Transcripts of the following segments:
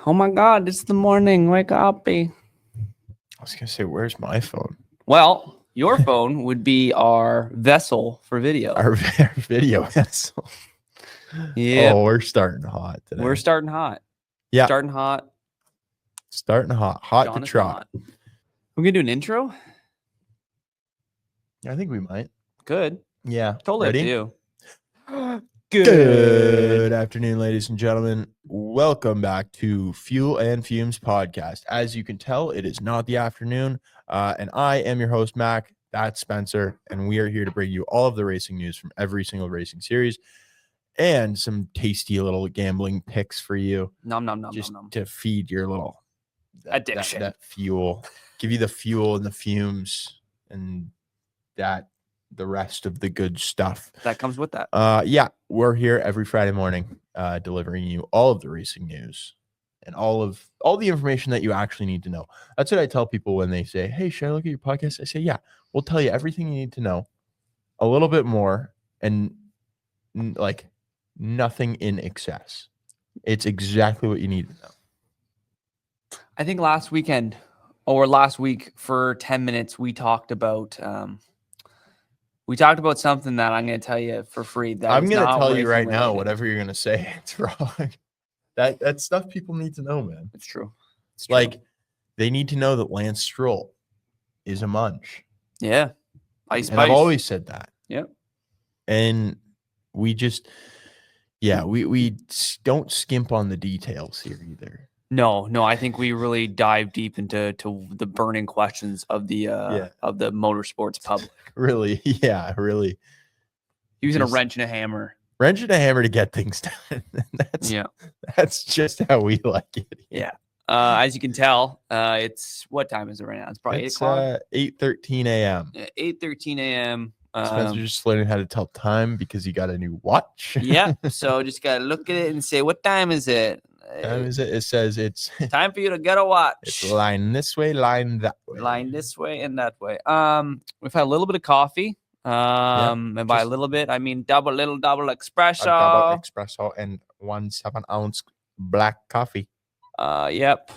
Oh my God, it's the morning. Wake up. I was going to say, where's my phone? Well, your phone would be our vessel for video. Our video vessel. Yeah. Oh, we're starting hot today. We're starting hot. Yeah. Starting hot. Starting hot. Hot John to is trot. hot. We're going to do an intro? I think we might. Good. Yeah. Totally Ready? do. Good afternoon, ladies and gentlemen. Welcome back to Fuel and Fumes podcast. As you can tell, it is not the afternoon, and I am your host, Mac. That's Spencer, and we are here to bring you all of the racing news from every single racing series and some tasty little gambling picks for you. Nom, nom, nom, just nom, nom. to feed your little Addiction. That fuel. Give you the fuel and the fumes and the rest of the good stuff That comes with that. Yeah, we're here every Friday morning, delivering you all of the racing news and all the information that you actually need to know. That's what I tell people when they say, "Hey, should I look at your podcast?" I say, "Yeah, we'll tell you everything you need to know, a little bit more, and like nothing in excess. It's exactly what you need to know." I think last week for 10 minutes, we talked about something that I'm going to tell you for free. I'm going to tell you right now, whatever you're going to say, it's wrong. That's stuff people need to know, man. It's true. It's like they need to know that Lance Stroll is a munch. Yeah. And I've always said that. Yep. And we just, we don't skimp on the details here either. No, I think we really dive deep into the burning questions of the motorsports public. Really, really. Using a wrench and a hammer. Wrench and a hammer to get things done. That's just how we like it. Yeah. As you can tell, what time is it right now? It's probably 8 o'clock. 8:13 a.m. 8:13 a.m. Spencer's just learning how to tell time because he got a new watch. Yeah. So just gotta look at it and say, what time is it? It says it's time for you to get a watch. It's line this way, line that way. Line this way and that way. We've had a little bit of coffee. And by a little bit, I mean double espresso. A double espresso and 1 7-ounce black coffee. Yep.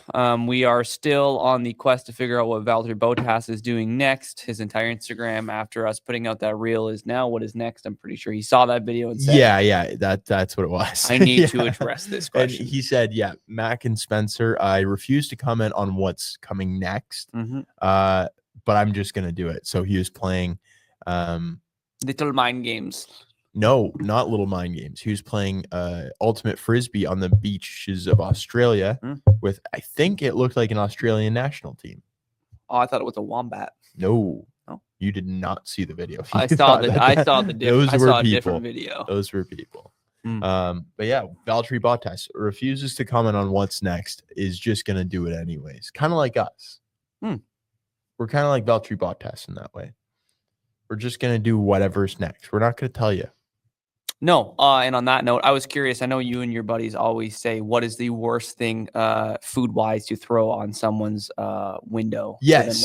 We are still on the quest to figure out what Valtteri Bottas is doing next. His entire Instagram after us putting out that reel is now what is next. I'm pretty sure he saw that video and said, that's what it was. I need to address this question. And he said, Mac and Spencer, I refuse to comment on what's coming next. Mm-hmm. But I'm just going to do it. So he was playing little mind games. No, not little mind games. He was playing ultimate frisbee on the beaches of Australia with, I think it looked like an Australian national team. Oh, I thought it was a wombat. No. You did not see the video. I saw a different video. Those were people. But yeah, Valtteri Bottas refuses to comment on what's next, is just going to do it anyways. Kind of like us. We're kind of like Valtteri Bottas in that way. We're just going to do whatever's next. We're not going to tell you. No. And on that note, I was curious. I know you and your buddies always say, what is the worst thing food-wise to throw on someone's window? Yes.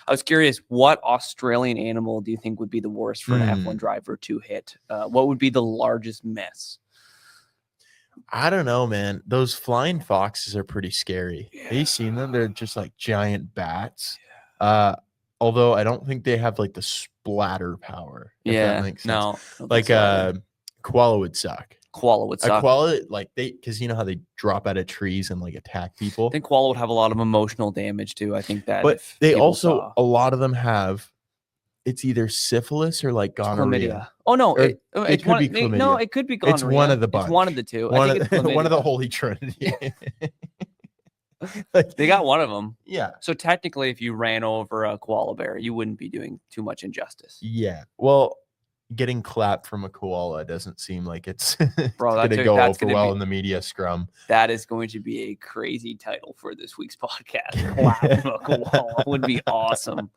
I was curious, what Australian animal do you think would be the worst for an F1 driver to hit? What would be the largest miss? I don't know, man. Those flying foxes are pretty scary. Yeah. Have you seen them? They're just like giant bats. Although I don't think they have like the splatter power. If that makes sense. No. Like koala would suck. Koala would suck. A koala, like because you know how they drop out of trees and like attack people. I think koala would have a lot of emotional damage too. I think that. But they also, a lot of them have, it's either syphilis or like gonorrhea. Oh no, it could be chlamydia. No, it could be gonorrhea. It's one of the bunch. It's one of the two. One of the holy trinity. Like, they got one of them. Yeah. So technically, if you ran over a koala bear, you wouldn't be doing too much injustice. Yeah. Well, getting clapped from a koala doesn't seem like it's going to go over well in the media scrum. That is going to be a crazy title for this week's podcast. Clap from a koala would be awesome.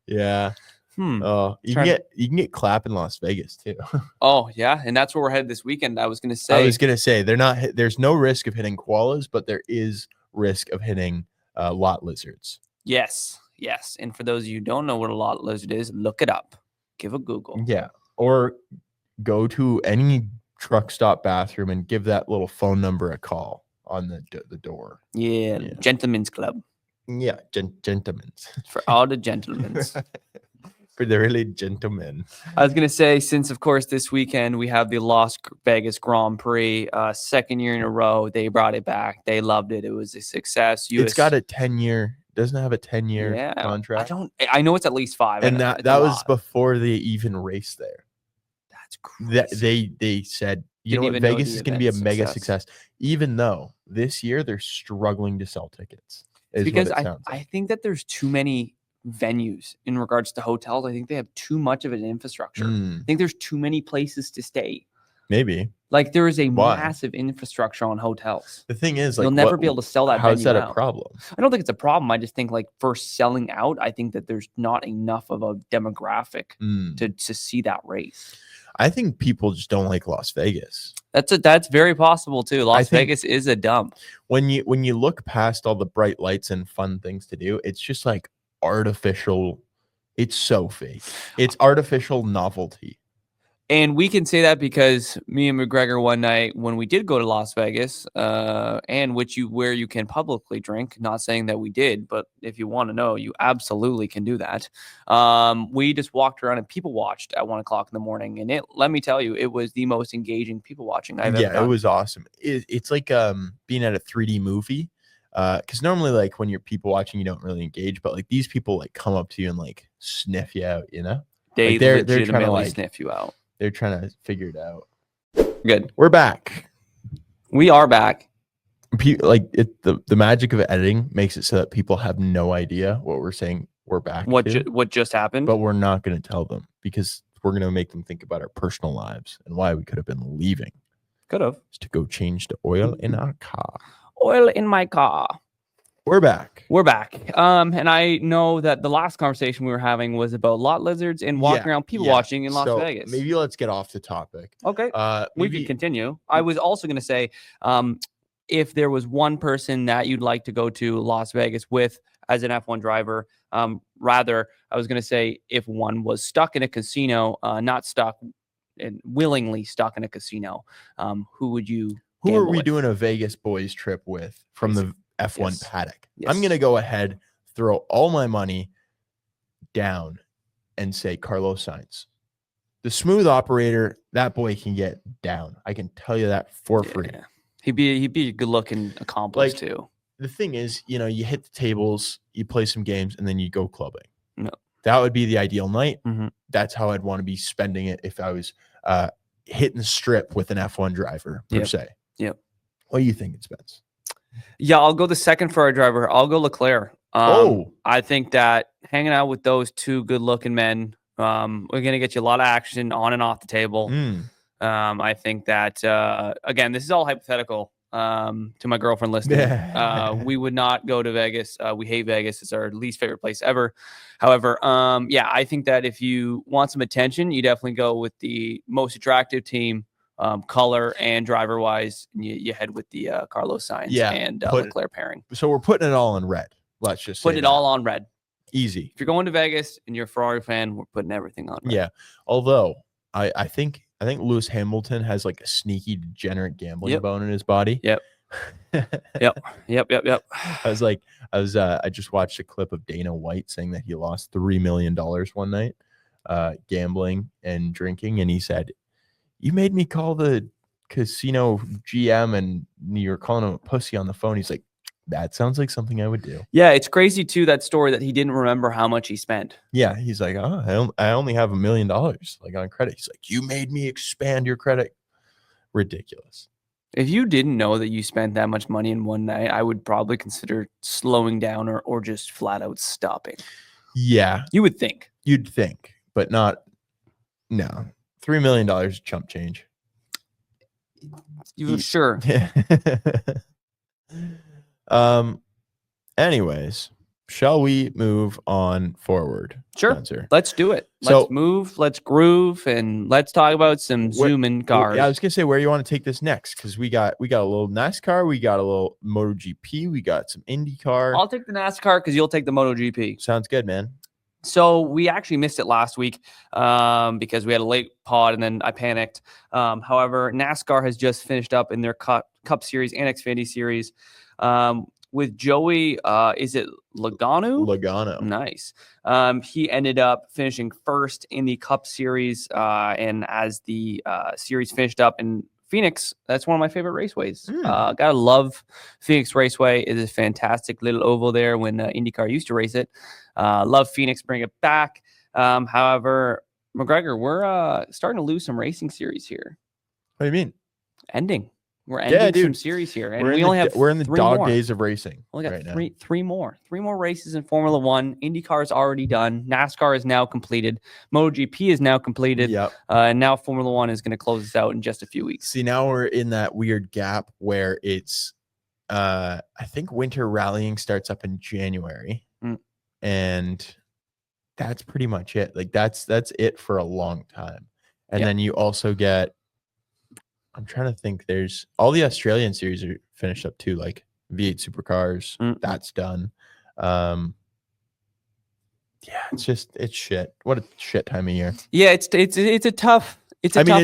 Yeah. Oh, you can get clap in Las Vegas too. Oh yeah, and that's where we're headed this weekend. I was gonna say there's no risk of hitting koalas, but there is risk of hitting lot lizards. Yes. And for those of you who don't know what a lot lizard is, look it up. Give a Google. Yeah, or go to any truck stop bathroom and give that little phone number a call. on the door. Yeah, Yeah. gentlemen's club Yeah, gentlemen's. for all the gentlemen's. For the really gentlemen. I was gonna say, since of course this weekend we have the Las Vegas Grand Prix, second year in a row, they brought it back. They loved it. It was a success. It's got a 10-year. Doesn't it have a 10-year contract? I know it's at least 5. And that was before they even raced there. That's crazy. They said, you Didn't know even what, know Vegas the is going to be a event's mega success. success, even though this year they're struggling to sell tickets. It's is because what it sounds I like. think that there's too many venues in regards to hotels. I think they have too much of an infrastructure. I think there's too many places to stay. Maybe. Like there is a Why? massive infrastructure on hotels. The thing is, like, you'll never be able to sell that how's venue that out. a problem? I don't think it's a problem. I just think like for selling out, I think that there's not enough of a demographic to see that race. I think people just don't like Las Vegas. That's very possible too. Las Vegas is a dump. When you look past all the bright lights and fun things to do, it's just like artificial. It's so fake. It's artificial novelty. And we can say that because me and McGregor one night when we did go to Las Vegas, and where you can publicly drink, not saying that we did, but if you want to know, you absolutely can do that. We just walked around and people watched at 1 o'clock in the morning. And let me tell you, it was the most engaging people watching I've ever done. Yeah, it was awesome. It's like being at a 3D movie. Because normally, like, when you're people watching, you don't really engage, but like these people like come up to you and like sniff you out, you know? They like, they're legitimately trying to like sniff you out. They're trying to figure it out. Good. We're back. We are back. The magic of editing makes it so that people have no idea what we're saying. We're back. What just happened? But we're not going to tell them because we're going to make them think about our personal lives and why we could have been leaving. Could have. To go change the oil in our car. Oil in my car. We're back. We're back. And I know that the last conversation we were having was about lot lizards and walking around people watching in Las Vegas. Maybe let's get off the topic. Okay. We could continue. I was also going to say, if there was one person that you'd like to go to Las Vegas with as an F1 driver, rather, I was going to say if one was stuck in a casino, not stuck and willingly stuck in a casino, who would you? Who are we doing a Vegas boys trip with from the F1 paddock? I'm going to go ahead, throw all my money down and say Carlos Sainz. The smooth operator, that boy can get down. I can tell you that for free. He'd be a good looking accomplice too. The thing is, you hit the tables, you play some games, and then you go clubbing. No. That would be the ideal night. Mm-hmm. That's how I'd want to be spending it if I was hitting the strip with an F1 driver, per se. Yep. What do you think, Spence? Yeah, I'll go the second Ferrari driver. I'll go Leclerc. I think that hanging out with those two good-looking men, we're going to get you a lot of action on and off the table. I think that, again, this is all hypothetical to my girlfriend listening. We would not go to Vegas. We hate Vegas. It's our least favorite place ever. However, I think that if you want some attention, you definitely go with the most attractive team. Color and driver wise, you head with the Carlos Sainz and Leclerc pairing. So we're putting it all in red. Let's just put it all on red. Easy. If you're going to Vegas and you're a Ferrari fan, we're putting everything on red. Yeah. Although I think Lewis Hamilton has like a sneaky degenerate gambling bone in his body. Yep. I just watched a clip of Dana White saying that he lost $3 million one night gambling and drinking, and he said, "You made me call the casino GM and you're calling him a pussy on the phone." He's like, "That sounds like something I would do." Yeah, it's crazy too, that story that he didn't remember how much he spent. Yeah, he's like, "Oh, I only have $1 million like on credit." He's like, "You made me expand your credit." Ridiculous. If you didn't know that you spent that much money in one night, I would probably consider slowing down or just flat out stopping. Yeah. You would think. You'd think, but not. No. $3 million chump change. Sure. Anyways, shall we move on forward? Sure. Spencer? Let's do it. Let's move. Let's groove, and let's talk about some zoom-in cars. Yeah, I was gonna say, where do you want to take this next? Because we got a little NASCAR, we got a little Moto GP, we got some IndyCar. I'll take the NASCAR because you'll take the Moto GP. Sounds good, man. So we actually missed it last week because we had a late pod and then I panicked. However, NASCAR has just finished up in their Cup Series and Xfinity Series with Joey. Is it Logano? Logano. Nice. He ended up finishing first in the Cup Series, and as the series finished up in Phoenix, that's one of my favorite raceways. Gotta love Phoenix Raceway. It is a fantastic little oval there when IndyCar used to race it. Love Phoenix, bring it back. However, McGregor, we're starting to lose some racing series here. What do you mean? We're ending some series here, and we're in the dog days of racing. We got three more races in Formula One. IndyCar is already done. NASCAR is now completed. Moto GP is now completed. Yep. And now Formula One is going to close this out in just a few weeks. See, now we're in that weird gap where it's, I think winter rallying starts up in January, and that's pretty much it. Like that's it for a long time, and then you also get. I'm trying to think. There's all the Australian series are finished up too, like V8 Supercars. That's done. Yeah, it's shit. What a shit time of year. Yeah, it's a tough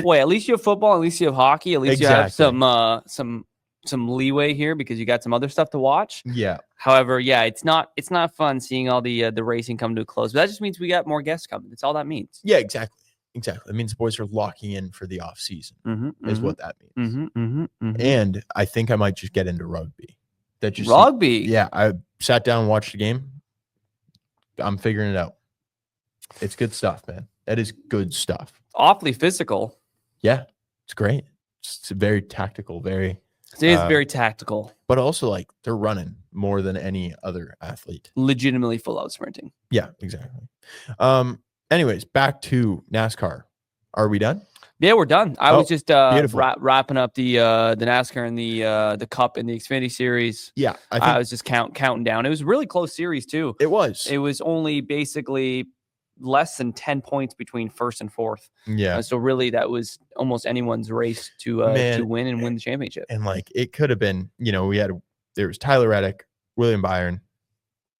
way. At least you have football. At least you have hockey. At least you have some leeway here because you got some other stuff to watch. Yeah. However, yeah, it's not fun seeing all the racing come to a close. But that just means we got more guests coming. That's all that means. Yeah, exactly. It means the boys are locking in for the off season. Is what that means. And I think I might just get into rugby. Rugby. Yeah, I sat down and watched the game. I'm figuring it out. It's good stuff, man. That is good stuff. Awfully physical. Yeah, it's great. It's very tactical. It is very tactical. But also, like, they're running more than any other athlete. Legitimately full out sprinting. Yeah, exactly. Anyways, back to NASCAR. Are we done? Yeah, we're done. I was just wrapping up the NASCAR and the Cup and the Xfinity Series. Yeah, I was just counting down. It was a really close series too. It was. It was only basically less than 10 points between first and fourth. Yeah. So really, that was almost anyone's race to win the championship. And like it could have been, there was Tyler Reddick, William Byron,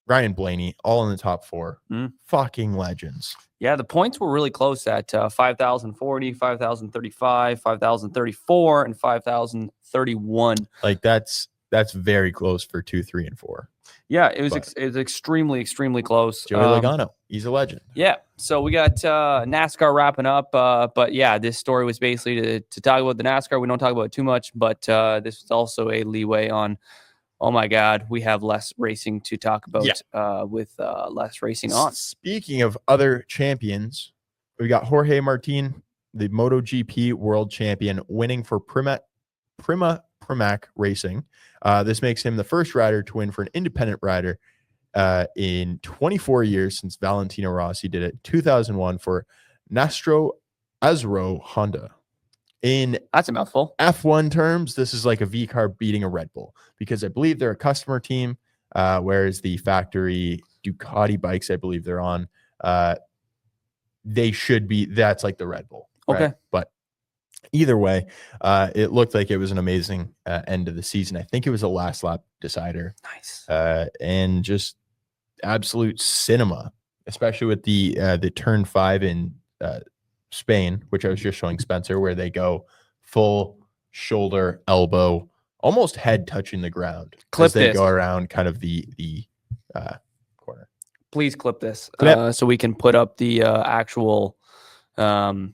Ryan Blaney, all in the top four. Fucking legends. Yeah, the points were really close at 5,040, 5,035, 5,034, and 5,031. Like that's very close for 2, 3, and 4. Yeah, it was extremely, extremely close. Joey Logano, he's a legend. Yeah, so we got NASCAR wrapping up, but yeah, this story was basically to talk about the NASCAR. We don't talk about it too much, but this was also a leeway on. Oh my God, we have less racing to talk about with less racing on. Speaking of other champions, we got Jorge Martin, the Moto GP world champion, winning for Prima Racing. This makes him the first rider to win for an independent rider in 24 years since Valentino Rossi did it 2001 for Nastro Azzurro Honda. That's a mouthful. F1 terms, this is like a V car beating a Red Bull because I believe they're a customer team, whereas the factory Ducati bikes, I believe they're on. They should be. That's like the Red Bull. Okay, right? But either way, it looked like it was an amazing end of the season. I think it was a last lap decider. Nice. And just absolute cinema, especially with the turn 5 in Spain, which I was just showing Spencer, where they go full shoulder, elbow, almost head touching the ground. Clip they this. Go around kind of the corner. Please clip this so we can put up the actual, not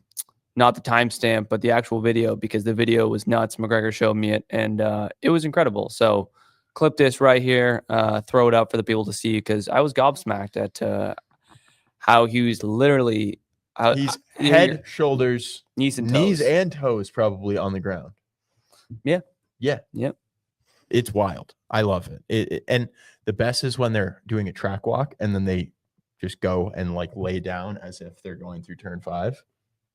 the timestamp, but the actual video, because the video was nuts. McGregor showed me it, and it was incredible. So clip this right here, throw it up for the people to see, because I was gobsmacked at how he was literally. He's head, shoulders, knees and toes probably on the ground. Yeah. It's wild. I love it. And the best is when they're doing a track walk and then they just go and like lay down as if they're going through turn 5.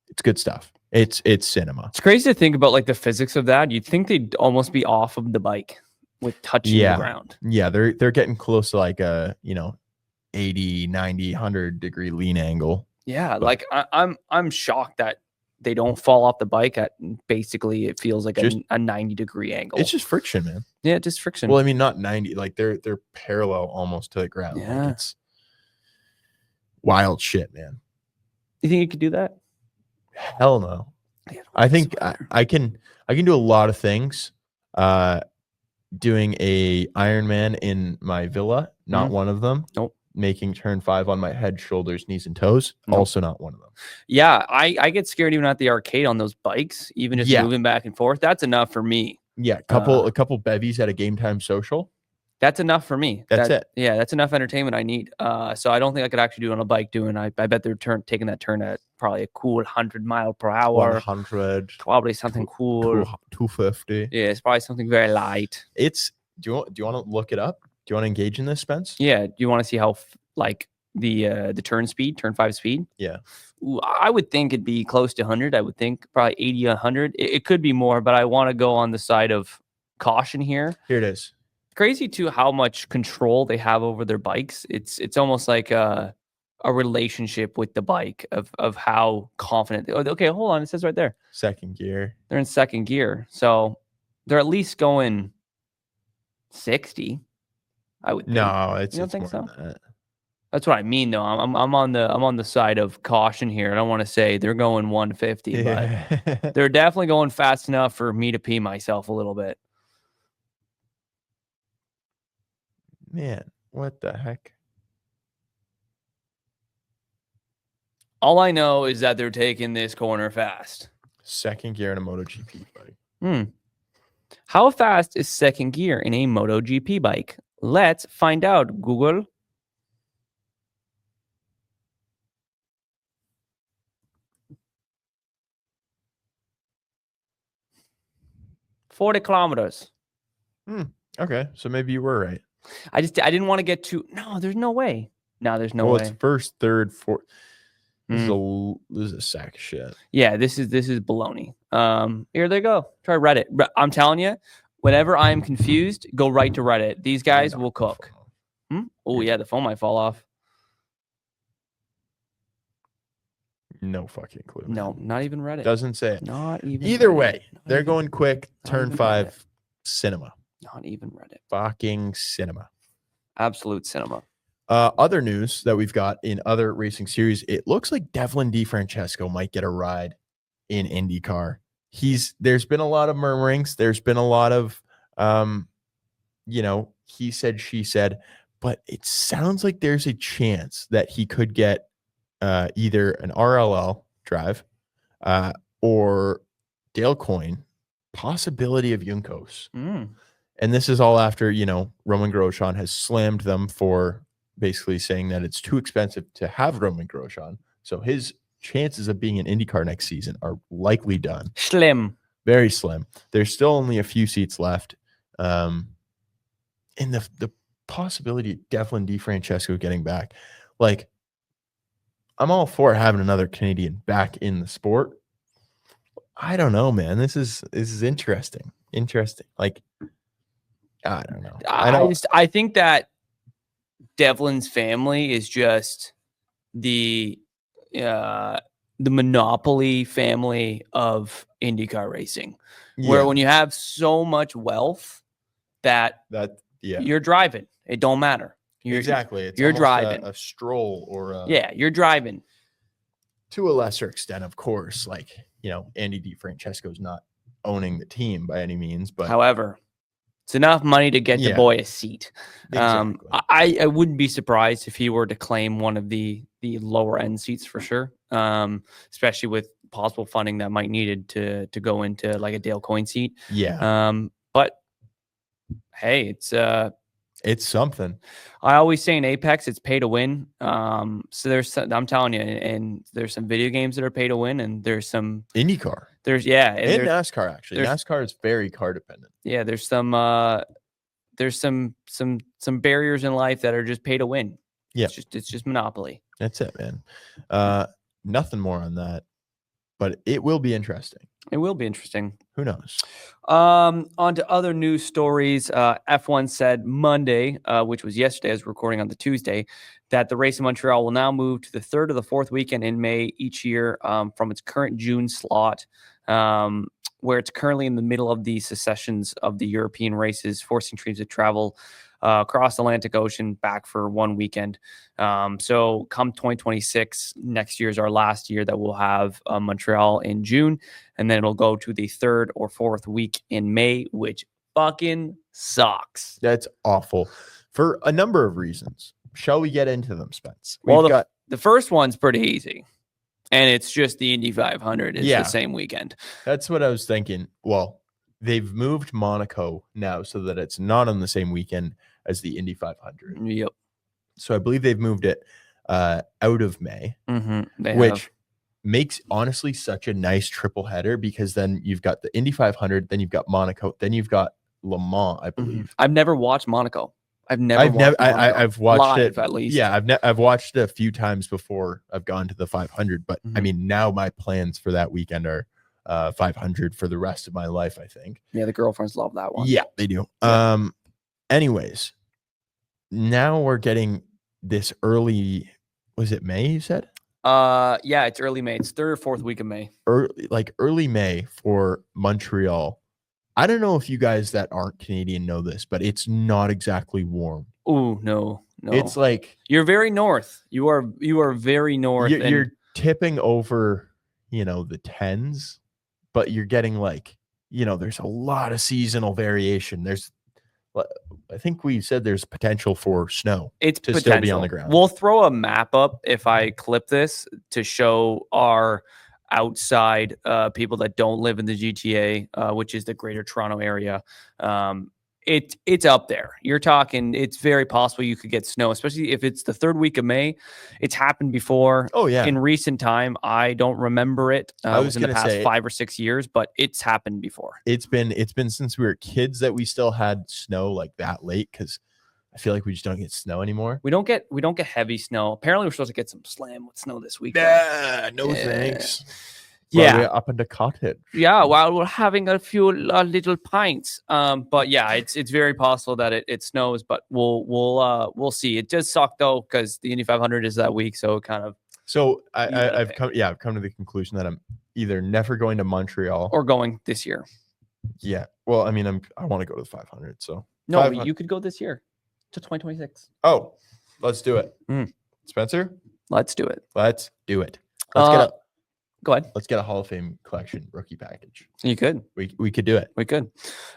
It's good stuff. It's cinema. It's crazy to think about like the physics of that. You'd think they'd almost be off of the bike with touching the ground. Yeah, they're getting close to like a 80, 90, 100 degree lean angle. Yeah, like I'm shocked that they don't fall off the bike at basically it feels like a 90 degree angle. It's just friction, man. Yeah, just friction. Well, I mean, not 90, like they're parallel almost to the ground. Yeah. Like wild shit, man. You think you could do that? Hell no. I think I can do a lot of things. Doing a Ironman in my villa, not one of them. Nope. Making turn 5 on my head, shoulders, knees, and toes, also not one of them. Yeah, I get scared even at the arcade on those bikes, even just moving back and forth. That's enough for me. Yeah, a couple bevies at a game time social. That's enough for me. That's it. Yeah, that's enough entertainment I need. So I don't think I could actually do it on a bike I bet they're taking that turn at probably a cool 100 mile per hour. 100. Probably something cool. 250. Yeah, it's probably something very light. It's do you want to look it up? Do you want to engage in this, Spence? Yeah. Do you want to see how like the turn 5 speed? Yeah. Ooh, I would think it'd be close to 100. I would think probably 80, 100. It could be more, but I want to go on the side of caution here. Here it is. Crazy too how much control they have over their bikes. It's almost like a relationship with the bike of how confident. Okay, hold on. It says right there. Second gear. They're in second gear, so they're at least going 60. I would think. No, it's you don't think more so? than that. That's what I mean, though. I'm on the side of caution here. I don't want to say they're going 150, but they're definitely going fast enough for me to pee myself a little bit. Man, what the heck? All I know is that they're taking this corner fast. Second gear in a Moto GP bike. How fast is second gear in a Moto GP bike? Let's find out, Google. .40 kilometers. Okay, so maybe you were right. I didn't want to get too. No, there's no way. No, there's no way. It's first, third, fourth. This is a sack of shit. Yeah, this is baloney. Here they go. Try Reddit. I'm telling you, whenever I'm confused, go right to Reddit. These guys will cook. Oh yeah, the phone might fall off. No fucking clue. No, not even Reddit. Doesn't say it. Not even. Either Reddit. way, they're going quick. Turn 5, cinema. Not even Reddit. Fucking cinema. Absolute cinema. Other news that we've got in other racing series, it looks like Devlin Defranchesco might get a ride in IndyCar. There's been a lot of murmurings. There's been a lot of, he said, she said, but it sounds like there's a chance that he could get either an RLL drive or Dale Coyne, possibility of Juncos. And this is all after, Roman Grosjean has slammed them for basically saying that it's too expensive to have Roman Grosjean. So his chances of being in IndyCar next season are likely done. Slim. Very slim. There's still only a few seats left. And the possibility of Devlin Defranchesco getting back, like, I'm all for having another Canadian back in the sport. I don't know, man. This is interesting. Like, I don't know. I think that Devlin's family is just the monopoly family of IndyCar racing, where when you have so much wealth that you're driving, it don't matter. You're driving a stroll or you're driving to a lesser extent, of course. Like, Andy Defranchesco's not owning the team by any means, but however, it's enough money to get the boy a seat. Exactly. I wouldn't be surprised if he were to claim one of the lower end seats for sure, especially with possible funding that might needed to go into like a Dale Coyne seat. Yeah. But hey, it's something. I always say in Apex, it's pay to win. So I'm telling you, and there's some video games that are pay to win, and there's some IndyCar. And NASCAR actually. NASCAR is very car dependent. Yeah, there's some barriers in life that are just pay to win. Yeah, it's just monopoly. That's it, man. Nothing more on that, but it will be interesting. It will be interesting. Who knows? On to other news stories. F1 said Monday, which was yesterday, as we're recording on the Tuesday, that the race in Montreal will now move to the third or the fourth weekend in May each year from its current June slot, where it's currently in the middle of the secessions of the European races, forcing teams to travel across the Atlantic Ocean back for one weekend. So come 2026, next year is our last year that we'll have Montreal in June, and then it'll go to the 3rd or 4th week in May, which fucking sucks. That's awful for a number of reasons. Shall we get into them, Spence? Well, the first one's pretty easy, and it's just the Indy 500 is the same weekend. That's what I was thinking. Well, they've moved Monaco now so that it's not on the same weekend as the Indy 500. Yep. So I believe they've moved it out of May, which makes honestly such a nice triple header, because then you've got the Indy 500, then you've got Monaco, then you've got Le Mans, I believe. I've never watched Monaco. I've watched live, it at least. Yeah, I've watched it a few times before I've gone to the 500, but I mean, now my plans for that weekend are 500 for the rest of my life, I think. Yeah, the girlfriends love that one. Yeah, they do. Anyways, now we're getting this early, was it May you said? Yeah, it's early May. It's 3rd or 4th week of May. Early May for Montreal. I don't know if you guys that aren't Canadian know this, but it's not exactly warm. Oh, no. It's like you're very north. You are very north. You're tipping over, the 10s, but you're getting there's a lot of seasonal variation. I think we said there's potential for snow. It's to still be on the ground. We'll throw a map up if I clip this to show our outside people that don't live in the GTA, which is the Greater Toronto area. It's up there. You're talking, it's very possible you could get snow, especially if it's the 3rd week of May. It's happened before. Oh yeah. In recent time, I don't remember it. I was in the past 5 or 6 years, but it's happened before. It's been since we were kids that we still had snow like that late, because I feel like we just don't get snow anymore. We don't get heavy snow. Apparently, we're supposed to get some slam with snow this week. Thanks. Yeah, we're up in the cottage. Yeah, while we're having a few little pints. But yeah, it's very possible that it snows, but we'll see. It does suck though, because the Indy 500 is that week, so it kind of. So I've come to the conclusion that I'm either never going to Montreal or going this year. Yeah, well, I mean, I want to go to the 500, so no, 500. You could go this year to 2026. Oh, let's do it, Spencer. Let's do it. Let's get Go ahead. Let's get a Hall of Fame collection rookie package. You could. We could do it. We could.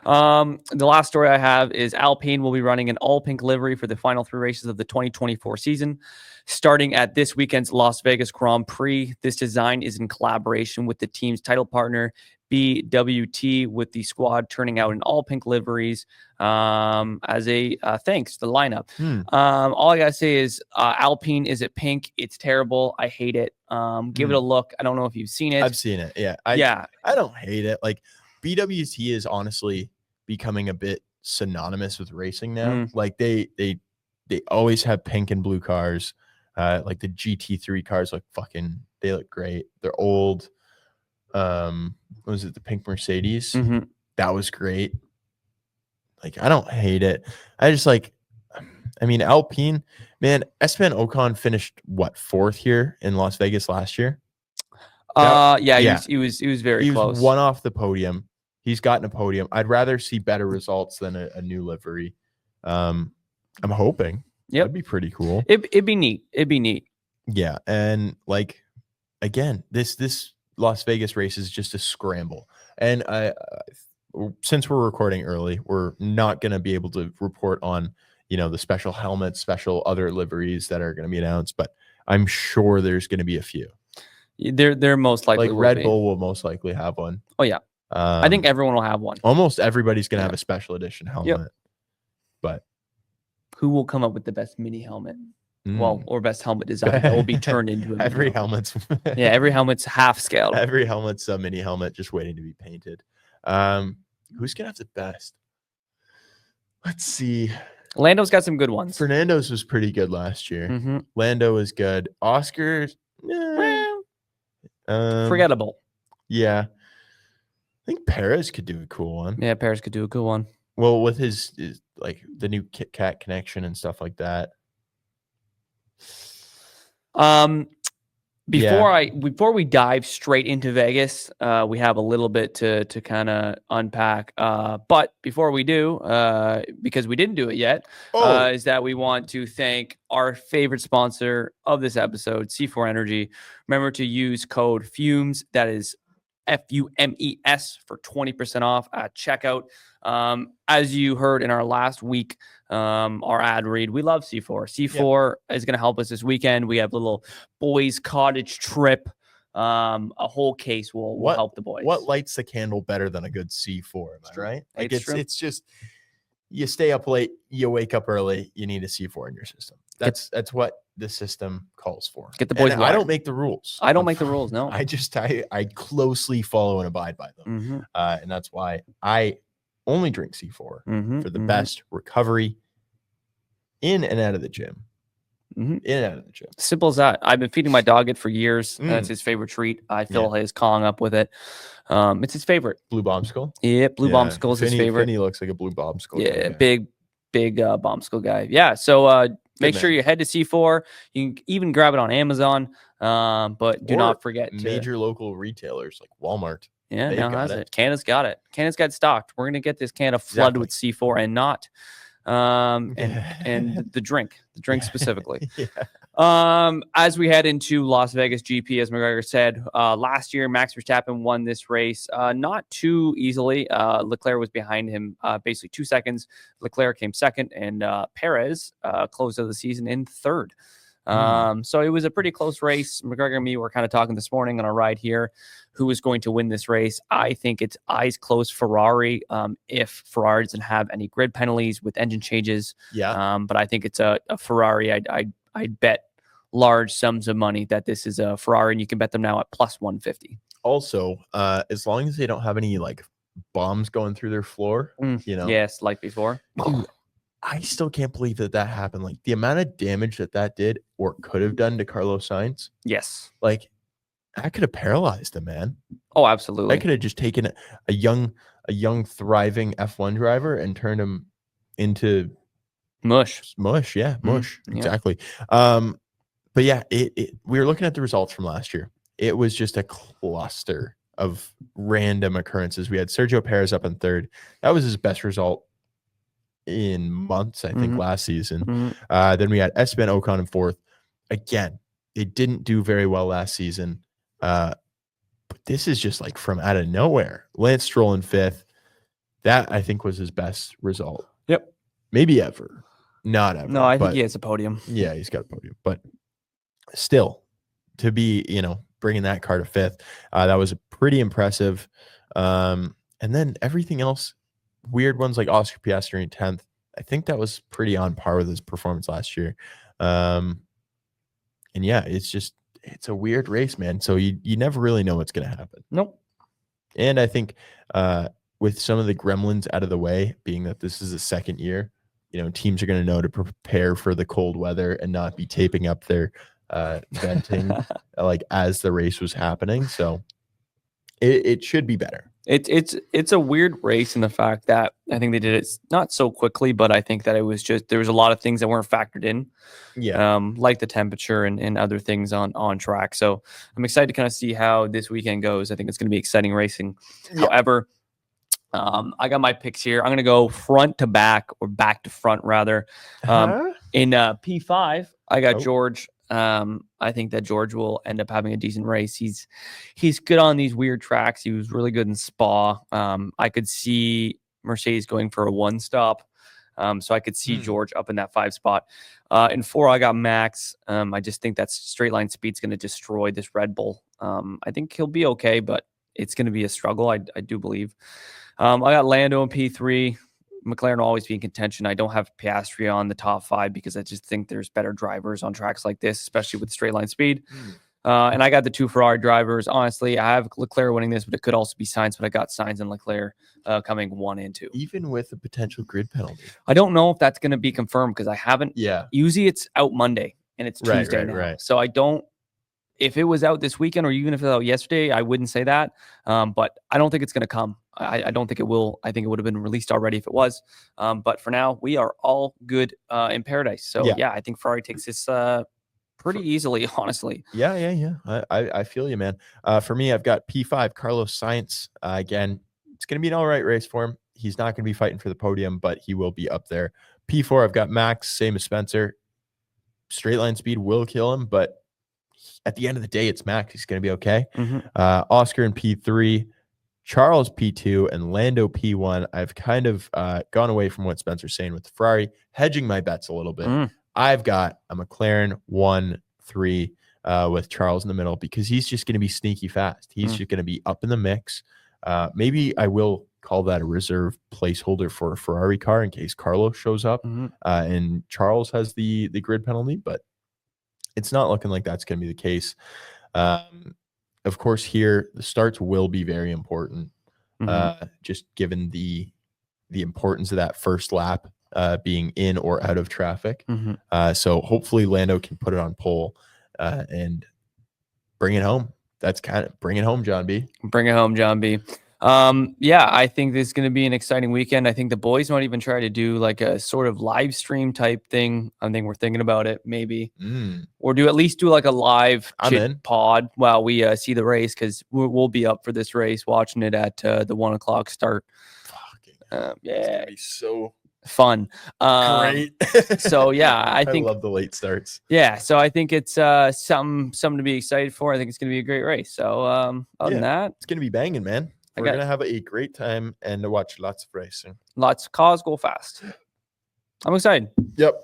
The last story I have is Alpine will be running an all pink livery for the final 3 races of the 2024 season, starting at this weekend's Las Vegas Grand Prix. This design is in collaboration with the team's title partner, BWT, with the squad turning out in all pink liveries as a thanks to the lineup. All I gotta say is Alpine, is it pink? It's terrible. I hate it. Give it a look. I don't know if you've seen it. I've seen it. Yeah. I don't hate it. Like, BWT is honestly becoming a bit synonymous with racing now. Like they always have pink and blue cars. Like the GT3 cars they look great. They're old. What was it, the pink Mercedes? That was great. Like, I don't hate it. Alpine, man, Esteban Ocon finished 4th here in Las Vegas last year. He was very close. He was 1 off the podium. He's gotten a podium. I'd rather see better results than a new livery. I'm hoping. Yeah, that'd be pretty cool. It'd be neat. Yeah, and again, this Las Vegas race is just a scramble. And since we're recording early, we're not going to be able to report on, the special helmets, special other liveries that are going to be announced, but I'm sure there's going to be a few. They're most likely Red Bull will most likely have one. Oh yeah. I think everyone will have one. Almost everybody's going to have a special edition helmet. But who will come up with the best mini helmet? Well, or best helmet design that will be turned into every helmet's every helmet's half scale. Every helmet's a mini helmet just waiting to be painted. Who's gonna have the best? Let's see. Lando's got some good ones. Fernando's was pretty good last year. Lando was good. Oscar, forgettable. Yeah, I think Perez could do a cool one. Yeah, Perez could do a cool one. Well, with his the new Kit Kat connection and stuff like that. Before we dive straight into Vegas, we have a little bit to kind of unpack. But before we do, because we didn't do it yet, is that we want to thank our favorite sponsor of this episode, C4 Energy. Remember to use code FUMES. That is FUMES for 20% off at checkout. As you heard in our last week, our ad read, we love C4. C4 is going to help us this weekend. We have a little boys cottage trip. A whole case will help the boys. What lights the candle better than a good C4? Am I right? Like it's just, you stay up late, you wake up early, you need a C4 in your system. That's what the system calls for. Get the boys. I don't make the rules. I don't make the rules. No, I closely follow and abide by them. And that's why I only drink C4 for the best recovery in and out of the gym. In and out of the gym. Simple as that. I've been feeding my dog it for years. That's his favorite treat. I feel his calling up with it. It's his favorite. Blue Bombsicle? Yeah, Blue Bombsicle is his favorite. Finny looks like a Blue Bombsicle. Yeah, big Bombsicle guy. Yeah, so make sure you head to C4. You can even grab it on Amazon, but do not forget major local retailers like Walmart. Yeah, now has it. Canada's got it. Canada's got stocked. We're gonna get this Canada flooded with C4 and not and the drink specifically. As we head into Las Vegas GP, as McGregor said, last year Max Verstappen won this race not too easily. Leclerc was behind him basically 2 seconds. Leclerc came second, and Perez closed out the season in third. So it was a pretty close race. McGregor and me were kind of talking this morning on a ride here who is going to win this race. I think it's eyes closed Ferrari if Ferrari doesn't have any grid penalties with engine changes. But I think it's a Ferrari. I'd bet large sums of money that this is a Ferrari, and you can bet them now at plus 150. Also, as long as they don't have any like bombs going through their floor, Yes, like before. Dude, I still can't believe that happened. Like the amount of damage that did or could have done to Carlos Sainz. Yes. Like that could have paralyzed him, man. Oh, absolutely. I could have just taken a young thriving F1 driver and turned him into mush. Yeah, mush. Exactly. But yeah, we were looking at the results from last year. It was just a cluster of random occurrences. We had Sergio Perez up in third. That was his best result in months, I think, last season. Then we had Esteban Ocon in fourth. Again, they didn't do very well last season. But this is just like from out of nowhere. Lance Stroll in fifth. That I think was his best result. Yep. Maybe ever. Not ever. No, I think he has a podium. Yeah, he's got a podium. But still, to be, bringing that car to fifth, that was pretty impressive. And then everything else, weird ones like Oscar Piastri in 10th. I think that was pretty on par with his performance last year. And yeah, it's a weird race, man. So you never really know what's going to happen. Nope. And I think with some of the gremlins out of the way, being that this is the second year, teams are going to know to prepare for the cold weather and not be taping up their venting like as the race was happening. So it should be better. It's a weird race in the fact that I think they did it not so quickly, but I think that it was just there was a lot of things that weren't factored in. Like the temperature and other things on track. So I'm excited to kind of see how this weekend goes. I think it's going to be exciting racing. However, I got my picks here. I'm going to go front to back, or back to front rather. In P5, I got George. I think that George will end up having a decent race. He's good on these weird tracks. He was really good in Spa. I could see Mercedes going for a one stop. So I could see George up in that 5 spot. In 4, I got Max. I just think that straight line speed's going to destroy this Red Bull. I think he'll be okay, but it's going to be a struggle. I do believe. I got Lando in P3. McLaren will always be in contention. I don't have Piastri on the top 5 because I just think there's better drivers on tracks like this, especially with straight line speed. And I got the 2 Ferrari drivers. Honestly, I have Leclerc winning this, but it could also be Sainz, but I got Sainz and Leclerc coming 1 and 2. Even with a potential grid penalty. I don't know if that's going to be confirmed because I haven't. Yeah. Usually it's out Monday and it's Tuesday now. Right. So I don't. If it was out this weekend or even if it was out yesterday, I wouldn't say that. But I don't think it's going to come. I don't think it will. I think it would have been released already if it was. But for now, we are all good in paradise. So, yeah I think Ferrari takes this pretty easily, honestly. Yeah. I feel you, man. For me, I've got P5 Carlos Sainz. Again, it's going to be an all right race for him. He's not going to be fighting for the podium, but he will be up there. P4, I've got Max, same as Spencer. Straight line speed will kill him, but at the end of the day, it's Max. He's going to be okay. Oscar in P3, Charles P2, and Lando P1. I've kind of gone away from what Spencer's saying with the Ferrari, hedging my bets a little bit. I've got a McLaren 1-3 with Charles in the middle because he's just going to be sneaky fast. He's just going to be up in the mix. Maybe I will call that a reserve placeholder for a Ferrari car in case Carlos shows up and Charles has the grid penalty, but it's not looking like that's going to be the case. Of course, here the starts will be very important, just given the importance of that first lap being in or out of traffic. So hopefully Lando can put it on pole and bring it home. That's kind of bring it home, John B. Bring it home, John B. Yeah, I think this is going to be an exciting weekend. I think the boys might even try to do like a sort of live stream type thing. I think we're thinking about it, maybe, or at least do like a live chit pod while we see the race, because we'll be up for this race, watching it at the 1 o'clock start. Yeah, it's gonna be so fun. Great. So yeah, I think I love the late starts. Yeah, so I think it's something to be excited for. I think it's going to be a great race. So other than that, it's going to be banging, man. We're going to have a great time and watch lots of racing. Lots of cars go fast. I'm excited. Yep.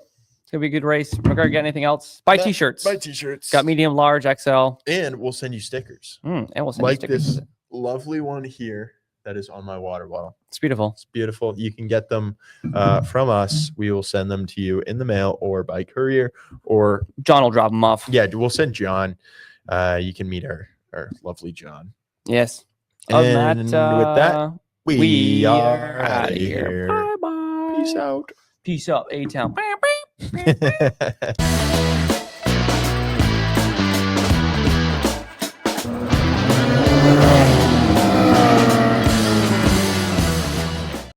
It's going to be a good race. We're going to get anything else. Buy t-shirts. Buy t-shirts. Got medium, large, XL. And we'll send you stickers. And we'll send you stickers. Like this lovely one here that is on my water bottle. It's beautiful. It's beautiful. You can get them from us. We will send them to you in the mail or by courier, or John will drop them off. Yeah, we'll send John. You can meet our lovely John. Yes. And with that, we are out of here. Bye-bye. Peace out. Peace out, A-Town.